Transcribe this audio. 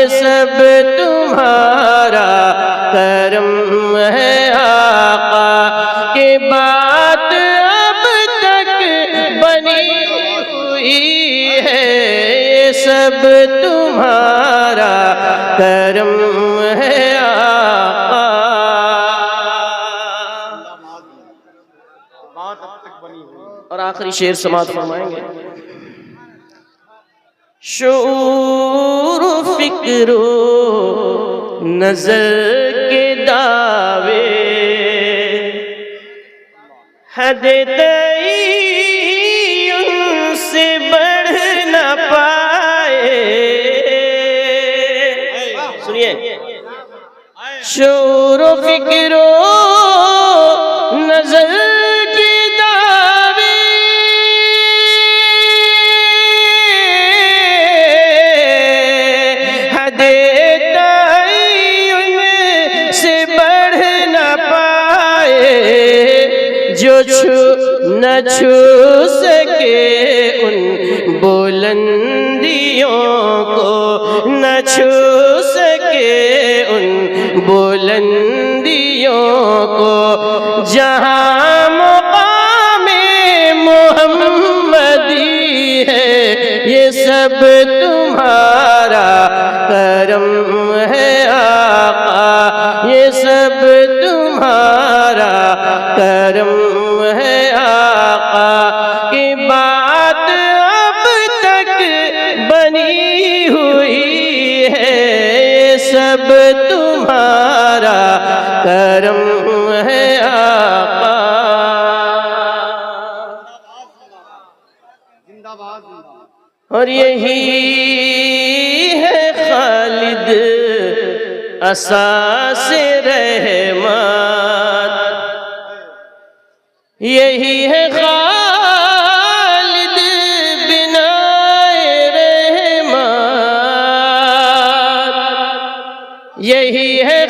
یہ سب تمہارا کرم ہے آقا، کہ بات اب تک بنی ہوئی ہے، یہ سب تمہارا کرم ہے آقا۔ اور آخری شعر سماعت فرمائیں گے۔ شعور و فکر و نظر کے دعوے حد تعین سے بڑھ نہ پائے۔ سنیے، شعور و فکر و نظر جو نہ چھو سکے ان بلندیوں کو، نہ چھو سکے ان بلندیوں کو، جہاں مقام محمدی ہے، یہ سب تمہارا کرم ہے آقا، یہ سب تمہارا کرم ہے آقا، کہ بات اب تک بنی ہوئی ہے، یہ سب تمہارا کرم ہے آقا۔ اور یہی ہے خالد اساس رحمت، یہی ہے خالد بنائے رحمت، یہی ہے